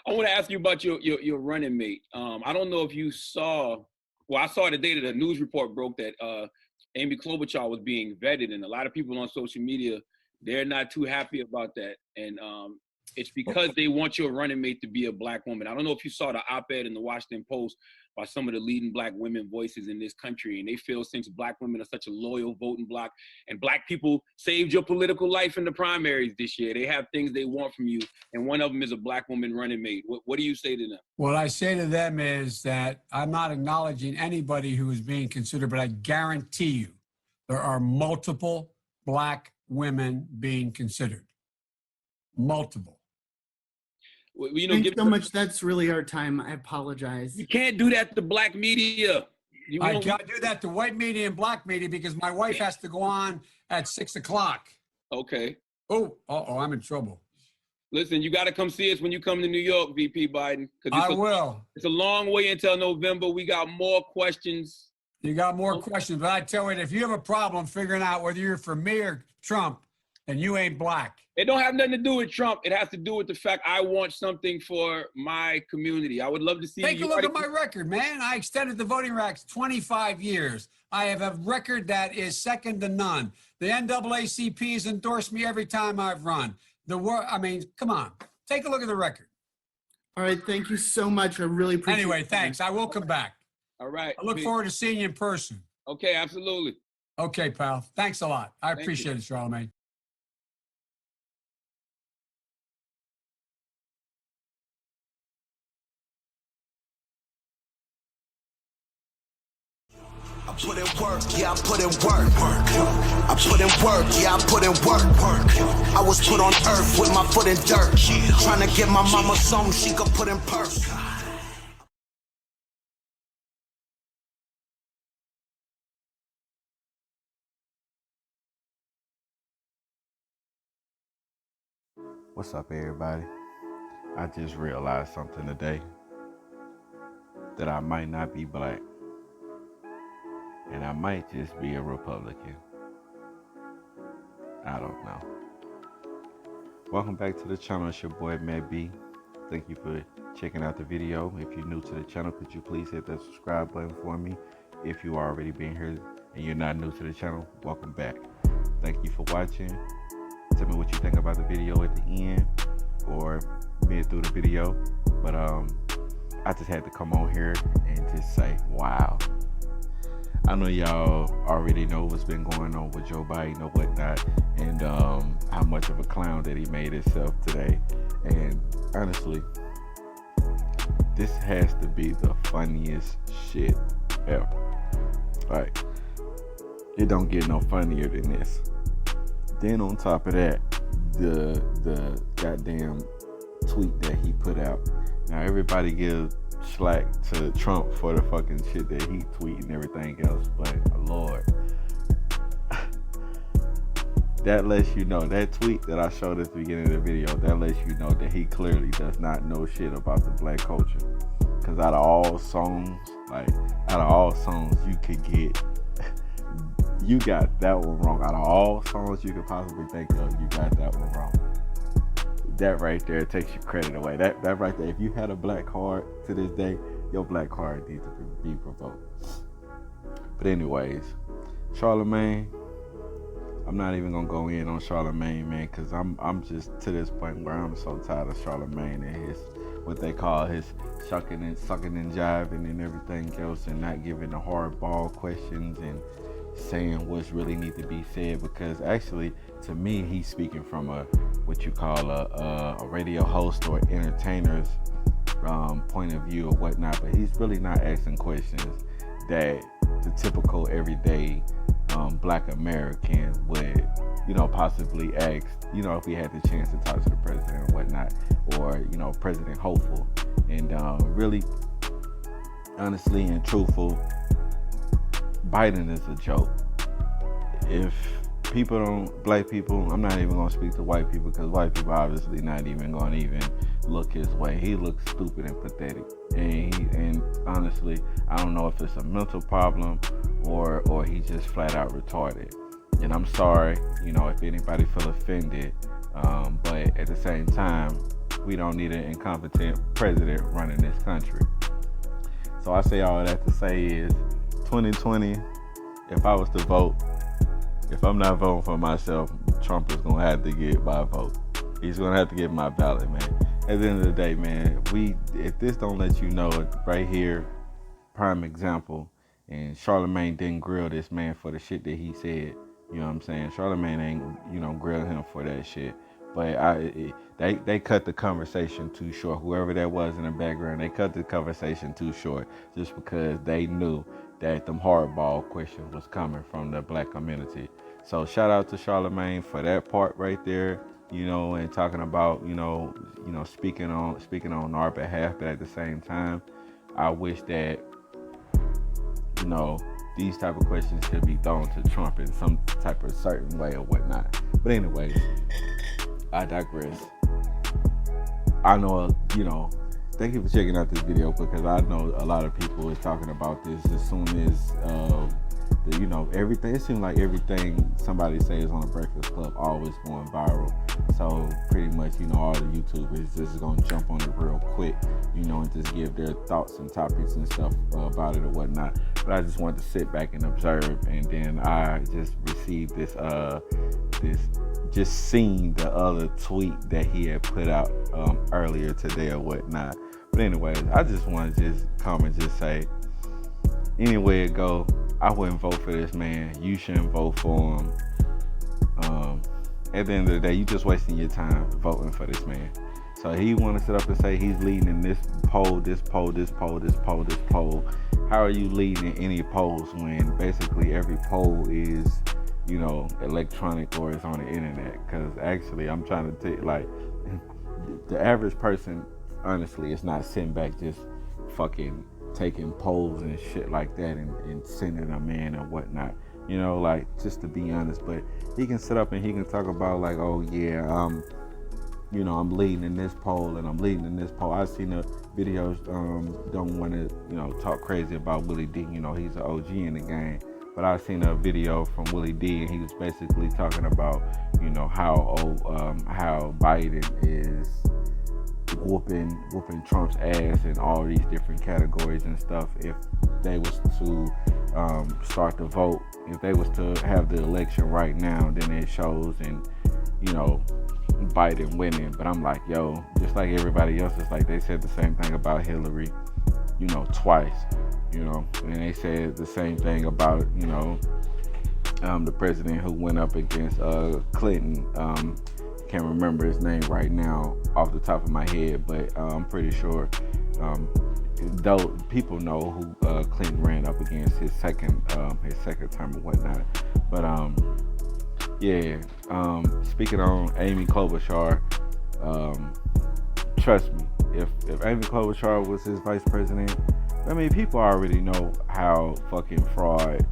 I want to ask you about your running mate. I don't know if you saw. Well, I saw today that a news report broke that Amy Klobuchar was being vetted, and a lot of people on social media, they're not too happy about that. And it's because they want your running mate to be a Black woman. I don't know if you saw the op-ed in the Washington Post by some of the leading Black women voices in this country, and they feel since Black women are such a loyal voting bloc, and Black people saved your political life in the primaries this year, they have things they want from you, and one of them is a Black woman running mate. What do you say to them? What I say to them is that I'm not acknowledging anybody who is being considered, but I guarantee you there are multiple Black women being considered. Multiple. You know, Thanks so much. That's really our time. I apologize. You can't do that to Black media. I can't do that to white media and Black media because my wife has to go on at 6 o'clock. Okay. Oh, I'm in trouble. Listen, you got to come see us when you come to New York, VP Biden. I will. It's a long way until November. We got more questions. You got more questions, but I tell you, if you have a problem figuring out whether you're for me or Trump, then you ain't Black. It don't have nothing to do with Trump. It has to do with the fact I want something for my community. I would love to see Take a look at my record, man. I extended the voting rights 25 years. I have a record that is second to none. The NAACP has endorsed me every time I've run. Come on. Take a look at the record. All right. Thank you so much. I really appreciate it. Anyway, thanks. I will come back. All right. I look forward to seeing you in person. Okay, absolutely. Okay, pal. Thanks a lot. I appreciate it, Charlamagne. I put in work, yeah, I put in work. I put in work, yeah, I put in work. I was put on earth with my foot in dirt. Trying to get my mama something she could put in purse. What's up, everybody? I just realized something today, that I might not be Black, and I might just be a Republican. I don't know. Welcome back to the channel. It's your boy Matt B. Thank you for checking out the video. If you're new to the channel, could you please hit that subscribe button for me? If you already been here and you're not new to the channel, welcome back. Thank you for watching. Tell me what you think about the video at the end or mid through the video. But I just had to come on here and just say, wow. I know y'all already know what's been going on with Joe Biden or whatnot, and how much of a clown that he made himself today. And honestly, this has to be the funniest shit ever. Like, it don't get no funnier than this. Then on top of that, the goddamn tweet that he put out. Now everybody gives slack to Trump for the fucking shit that he tweet and everything else, but Lord, that lets you know, that tweet that I showed at the beginning of the video, that lets you know that he clearly does not know shit about the Black culture. Because out of all songs you could get, you got that one wrong. Out of all songs you could possibly think of, you got that one wrong. That right there takes your credit away. That right there, if you had a Black card to this day, your Black card needs to be revoked. But anyways, Charlamagne, I'm not even gonna go in on Charlamagne, man, because I'm just to this point where I'm so tired of Charlamagne and his, what they call his sucking and jiving and everything else, and not giving the hardball questions and saying what's really need to be said. Because actually, to me, he's speaking from a what you call a radio host or entertainer's point of view or whatnot, but he's really not asking questions that the typical everyday Black American would, possibly ask, if we had the chance to talk to the president or whatnot, or, President hopeful. And really, honestly and truthful, Biden is a joke. If Black people, I'm not even gonna speak to white people, because white people obviously not even gonna even look his way. He looks stupid and pathetic. And honestly, I don't know if it's a mental problem or he just flat out retarded. And I'm sorry, if anybody feel offended, but at the same time, we don't need an incompetent president running this country. So I say all that to say is 2020, if I was to vote, if I'm not voting for myself, Trump is going to have to get my vote. He's going to have to get my ballot, man. At the end of the day, man, if this don't let you know, right here, prime example, and Charlemagne didn't grill this man for the shit that he said. You know what I'm saying? Charlemagne ain't, grill him for that shit. But they cut the conversation too short. Whoever that was in the background, they cut the conversation too short just because they knew that them hardball questions was coming from the black community. So shout out to Charlemagne for that part right there, and talking about, speaking on our behalf. But at the same time, I wish that, these type of questions should be thrown to Trump in some type of certain way or whatnot. But anyways, I digress. I know, thank you for checking out this video, because I know a lot of people is talking about this as soon as, everything. It seems like everything somebody says on the Breakfast Club always going viral. So pretty much, all the YouTubers just gonna jump on it real quick, and just give their thoughts and topics and stuff about it or whatnot. But I just wanted to sit back and observe, and then I just received just seen the other tweet that he had put out earlier today or whatnot. But anyways, I just want to just come and just say, anywhere it go, I wouldn't vote for this man. You shouldn't vote for him. At the end of the day, you just wasting your time voting for this man. So he want to sit up and say he's leading in this poll, this poll, this poll, this poll, this poll. How are you leading in any polls when basically every poll is, electronic or it's on the internet? Because actually, I'm trying to take, the average person, honestly, is not sitting back just fucking taking polls and shit like that and sending them in and whatnot. Just to be honest. But he can sit up and he can talk about oh yeah, I'm leading in this poll and I'm leading in this poll. I've seen the videos, don't want to, talk crazy about Willie D. He's an OG in the game. But I've seen a video from Willie D, and he was basically talking about, how Biden is whooping Trump's ass in all these different categories and stuff. If they was to start the vote, if they was to have the election right now, then it shows and Biden winning. But I'm like, yo, just like everybody else, it's like they said the same thing about Hillary, twice, and they said the same thing about the president who went up against Clinton. Can't remember his name right now off the top of my head, but I'm pretty sure though people know who Clinton ran up against his second term or whatnot. But speaking on Amy Klobuchar, trust me, if Amy Klobuchar was his vice president, people already know how fucking fraud.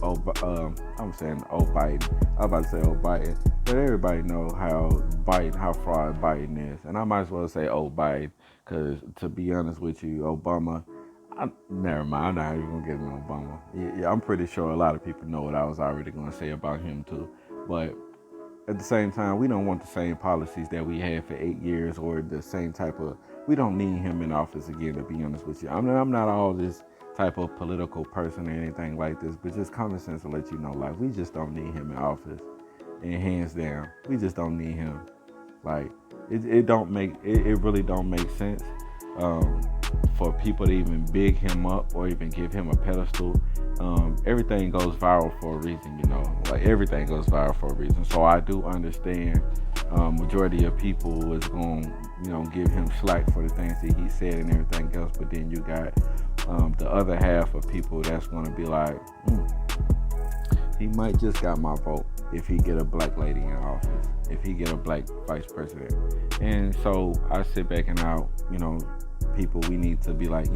I'm saying Biden. I was about to say Biden, but everybody know how fraud Biden is, and I might as well say Biden, because to be honest with you, Obama. Never mind. I'm not even gonna get into Obama. Yeah, I'm pretty sure a lot of people know what I was already gonna say about him too, but at the same time, we don't want the same policies that we had for 8 years, or the same type of. We don't need him in office again. To be honest with you, I'm not all this type of political person or anything like this, but just common sense to let you know, we just don't need him in office. And hands down, we just don't need him. It really don't make sense for people to even big him up or even give him a pedestal. Everything goes viral for a reason, everything goes viral for a reason. So I do understand majority of people is going give him slack for the things that he said and everything else, but then you got the other half of people that's going to be like, he might just got my vote if he get a black lady in office, if he get a black vice president. And so I sit back and out, people, we need to be like,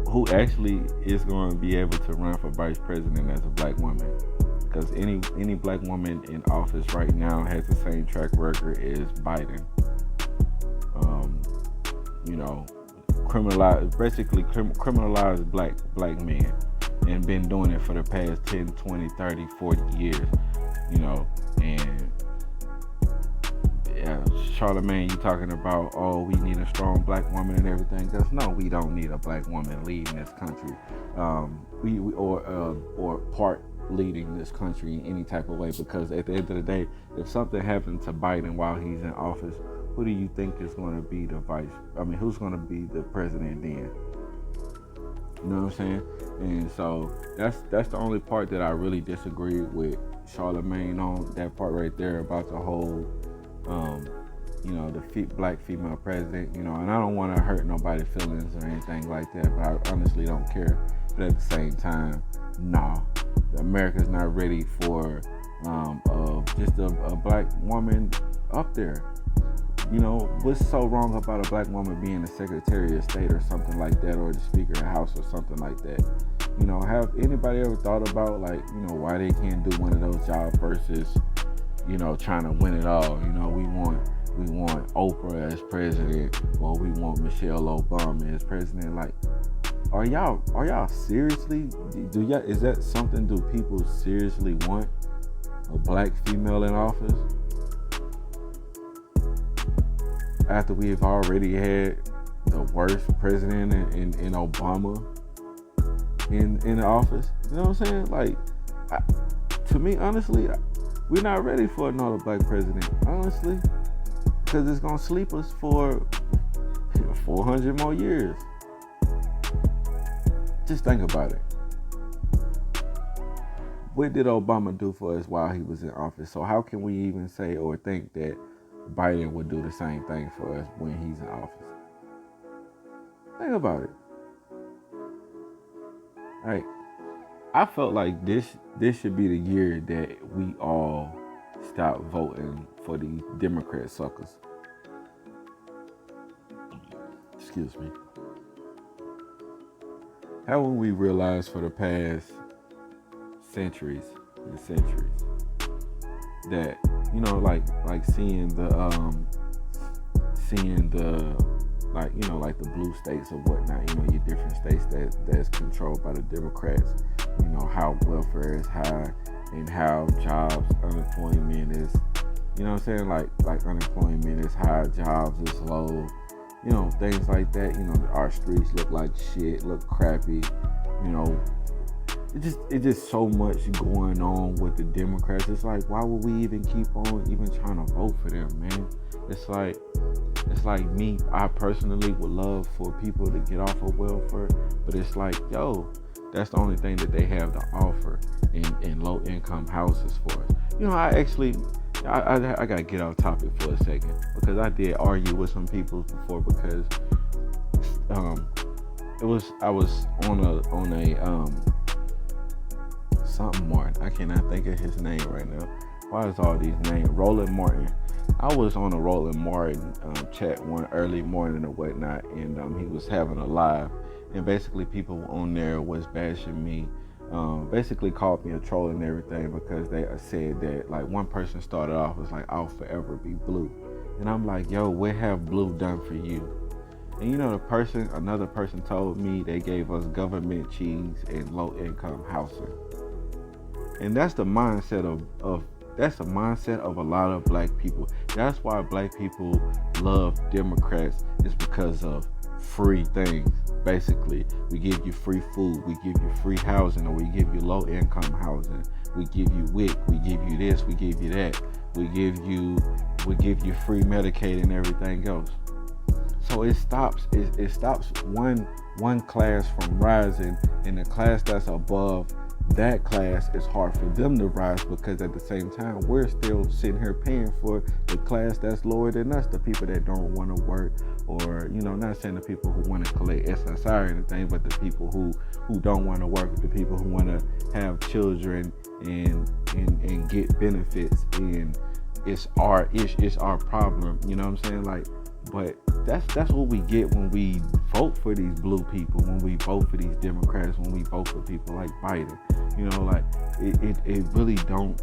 who actually is going to be able to run for vice president as a black woman? Because any black woman in office right now has the same track record as Biden. Criminalize black men, and been doing it for the past 10, 20, 30, 40 years, and Charlemagne, you talking about, oh, we need a strong black woman and everything. Because no, we don't need a black woman leading this country, or part leading this country in any type of way. Because at the end of the day, if something happened to Biden while he's in office, who do you think is going to be the who's going to be the president then? You know what I'm saying? And so that's the only part that I really disagree with Charlemagne on, that part right there about the whole, the black female president, and I don't want to hurt nobody's feelings or anything like that, but I honestly don't care. But at the same time, nah, America's not ready for just a black woman up there. What's so wrong about a black woman being the Secretary of State or something like that, or the Speaker of the House or something like that? Have anybody ever thought about why they can't do one of those jobs versus, trying to win it all? We want Oprah as president, or we want Michelle Obama as president. Like, are y'all seriously? Is that something? Do people seriously want a black female in office? After we've already had the worst president in Obama in the office, you know what I'm saying? Like, to me, honestly, we're not ready for another black president, honestly, because it's gonna sleep us for 400 more years. Just think about it. What did Obama do for us while he was in office? So how can we even say or think that Biden would do the same thing for us when he's in office? Think about it. Like, I felt like this should be the year that we all stop voting for these Democrat suckers. Excuse me. Haven't we realized for the past centuries and centuries that, like seeing the like the blue states or whatnot, your different states that's controlled by the Democrats, how welfare is high and how unemployment is, what I'm saying? Like unemployment is high, jobs is low, things like that. Our streets look like shit, look crappy, It's just so much going on with the Democrats. It's like, why would we even keep on even trying to vote for them, man? It's like me, I personally would love for people to get off of welfare, but it's like, yo, that's the only thing that they have to offer in low income houses for us. I gotta get off topic for a second, because I did argue with some people before, because I was on a something Martin. I cannot think of his name right now. Why is all these names? Roland Martin. I was on a Roland Martin chat one early morning or whatnot, and he was having a live, and basically people on there was bashing me, basically called me a troll and everything, because they said that, like, one person started off was like, I'll forever be blue, and I'm like, yo, what have blue done for you? And another person told me they gave us government cheese and low income housing. And that's the mindset of a lot of black people. That's why black people love Democrats, is because of free things. Basically, we give you free food, we give you free housing, or we give you low income housing. We give you WIC, we give you this, we give you that. We give you free Medicaid and everything else. So it stops one class from rising, and the class that's above that class, is hard for them to rise, because at the same time we're still sitting here paying for the class that's lower than us, the people that don't want to work, or not saying the people who want to collect SSI or anything, but the people who don't want to work, the people who want to have children and get benefits, and it's our problem, you know what I'm saying? Like, but that's what we get when we vote for these blue people, when we vote for these Democrats, when we vote for people like Biden. Like, it really don't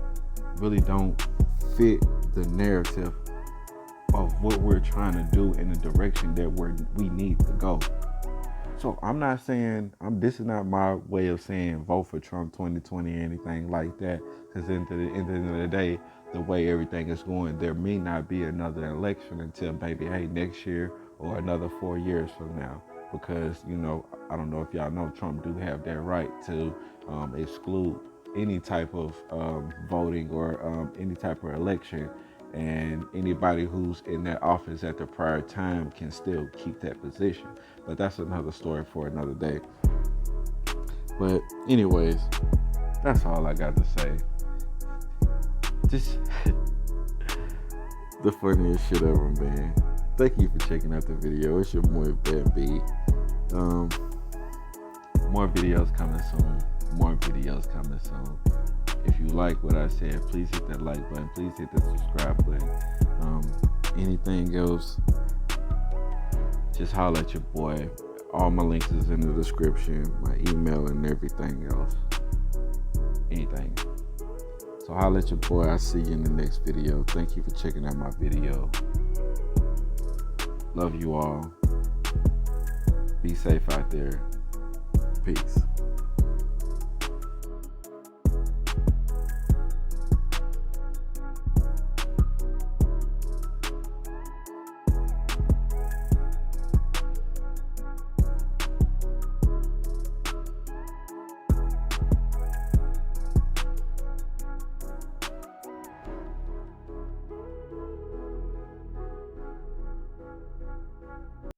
fit the narrative of what we're trying to do in the direction that we need to go. So I'm not saying, this is not my way of saying vote for Trump 2020 or anything like that, because at the end of the day, the way everything is going, there may not be another election until maybe, hey, next year or another 4 years from now. Because, you know, I don't know if y'all know, Trump do have that right to exclude any type of voting or any type of election, and anybody who's in that office at the prior time can still keep that position. But that's another story for another day. But anyways, that's all I got to say. Just the funniest shit ever, man. Thank you for checking out the video. It's your boy Ben B. More videos coming soon. More videos coming soon. If you like what I said, please hit that like button. Please hit the subscribe button. Anything else, just holler at your boy. All my links is in the description, my email and everything else. Anything. So holler at your boy. I'll see you in the next video. Thank you for checking out my video. Love you all. Be safe out there. Peace.